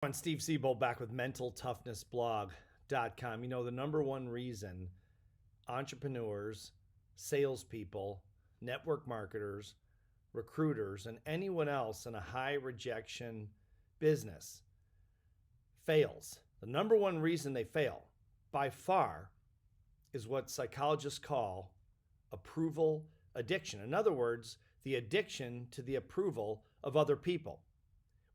On Steve Siebold back with mentaltoughnessblog.com. You know, the number one reason entrepreneurs, salespeople, network marketers, recruiters, and anyone else in a high rejection business fails, the number one reason they fail by far is what psychologists call approval addiction. In other words, the addiction to the approval of other people.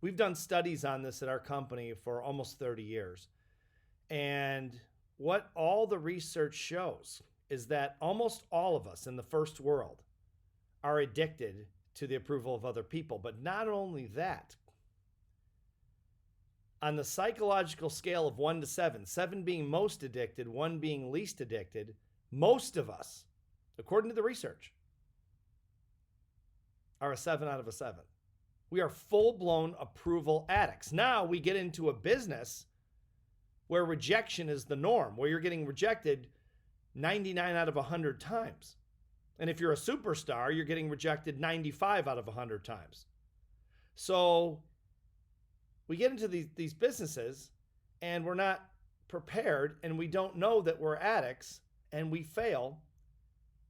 We've done studies on this at our company for almost 30 years. And what all the research shows is that almost all of us in the first world are addicted to the approval of other people. But not only that, on the psychological scale of 1 to 7, 7 being most addicted, 1 being least addicted, most of us, according to the research, are a 7 out of a 7. We are full-blown approval addicts. Now we get into a business where rejection is the norm, where you're getting rejected 99 out of 100 times. And if you're a superstar, you're getting rejected 95 out of 100 times. So we get into these businesses and we're not prepared and we don't know that we're addicts and we fail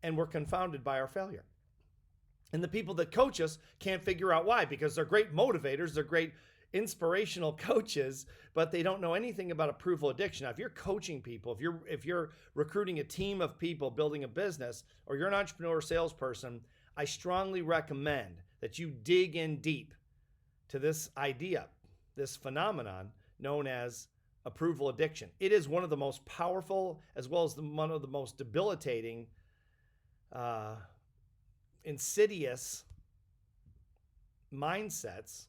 and we're confounded by our failure. And the people that coach us can't figure out why, because they're great motivators, they're great inspirational coaches, but they don't know anything about approval addiction. Now, if you're coaching people, if you're recruiting a team of people, building a business, or you're an entrepreneur or salesperson, I strongly recommend that you dig in deep to this idea, this phenomenon known as approval addiction. It is one of the most powerful, as well as one of the most debilitating, insidious mindsets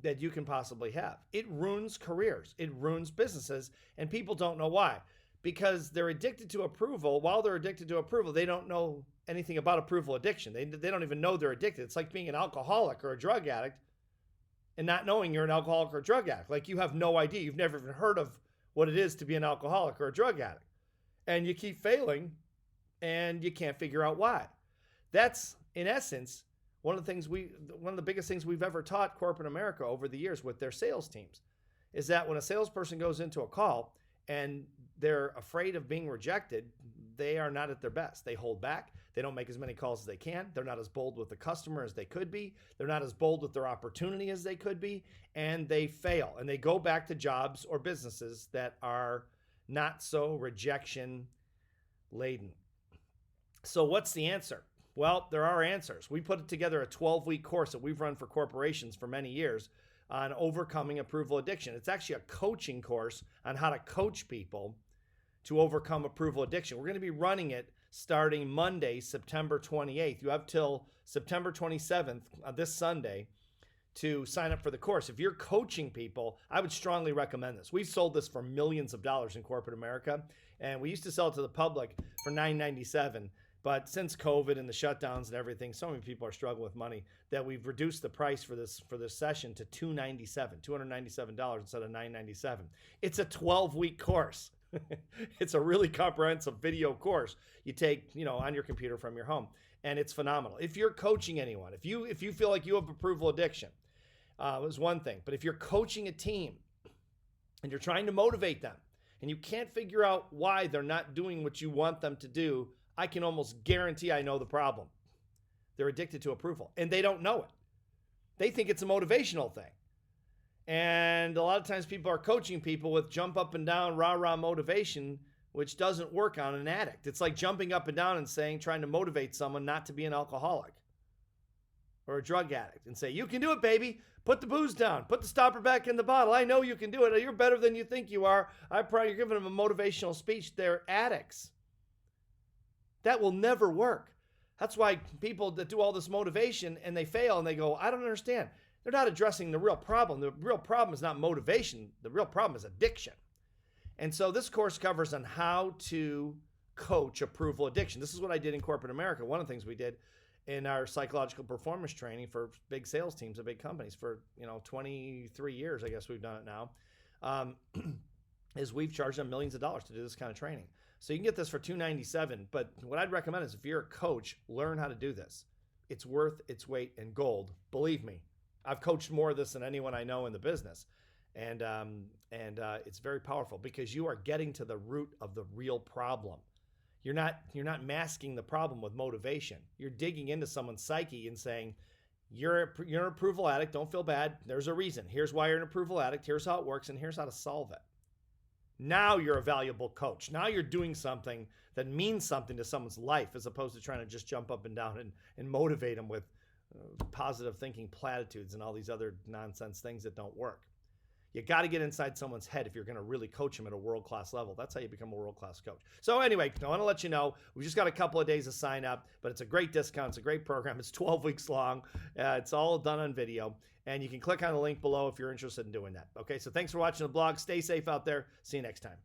that you can possibly have. It ruins careers, it ruins businesses, and people don't know why. Because they're addicted to approval. While they're addicted to approval, they don't know anything about approval addiction. They don't even know they're addicted. It's like being an alcoholic or a drug addict and not knowing you're an alcoholic or a drug addict. Like you have no idea. You've never even heard of what it is to be an alcoholic or a drug addict. And you keep failing and you can't figure out why. That's, in essence, one of the biggest things we've ever taught corporate America over the years with their sales teams is that when a salesperson goes into a call and they're afraid of being rejected, they are not at their best. They hold back. They don't make as many calls as they can. They're not as bold with the customer as they could be. They're not as bold with their opportunity as they could be, and they fail. And they go back to jobs or businesses that are not so rejection laden. So what's the answer? Well, there are answers. We put together a 12-week course that we've run for corporations for many years on overcoming approval addiction. It's actually a coaching course on how to coach people to overcome approval addiction. We're going to be running it starting Monday, September 28th. You have till September 27th, this Sunday, to sign up for the course. If you're coaching people, I would strongly recommend this. We've sold this for millions of dollars in corporate America, and we used to sell it to the public for $9.97. But since COVID and the shutdowns and everything, so many people are struggling with money that we've reduced the price for this session to $297 instead of $997. It's a 12-week course. It's a really comprehensive video course you take, on your computer from your home, and it's phenomenal. If you're coaching anyone, if you feel like you have approval addiction, it was one thing. But if you're coaching a team and you're trying to motivate them and you can't figure out why they're not doing what you want them to do, I can almost guarantee I know the problem. They're addicted to approval, and they don't know it. They think it's a motivational thing. And a lot of times people are coaching people with jump up and down, rah-rah motivation, which doesn't work on an addict. It's like jumping up and down and trying to motivate someone not to be an alcoholic or a drug addict and say, you can do it, baby. Put the booze down. Put the stopper back in the bottle. I know you can do it. You're better than you think you are. You're giving them a motivational speech. They're addicts. That will never work. That's why people that do all this motivation and they fail and they go, I don't understand. They're not addressing the real problem. The real problem is not motivation. The real problem is addiction. And so this course covers on how to coach approval addiction. This is what I did in corporate America. One of the things we did in our psychological performance training for big sales teams of big companies for 23 years, I guess we've done it now, is we've charged them millions of dollars to do this kind of training. So you can get this for $297, but what I'd recommend is if you're a coach, learn how to do this. It's worth its weight in gold. Believe me, I've coached more of this than anyone I know in the business. And it's very powerful because you are getting to the root of the real problem. You're not masking the problem with motivation. You're digging into someone's psyche and saying, you're an approval addict. Don't feel bad. There's a reason. Here's why you're an approval addict. Here's how it works, and here's how to solve it. Now you're a valuable coach. Now you're doing something that means something to someone's life, as opposed to trying to just jump up and down and motivate them with positive thinking platitudes and all these other nonsense things that don't work. You got to get inside someone's head if you're going to really coach them at a world-class level. That's how you become a world-class coach. So anyway, I want to let you know, we just got a couple of days to sign up, but it's a great discount. It's a great program. It's 12 weeks long. It's all done on video, and you can click on the link below if you're interested in doing that. Okay, so thanks for watching the blog. Stay safe out there. See you next time.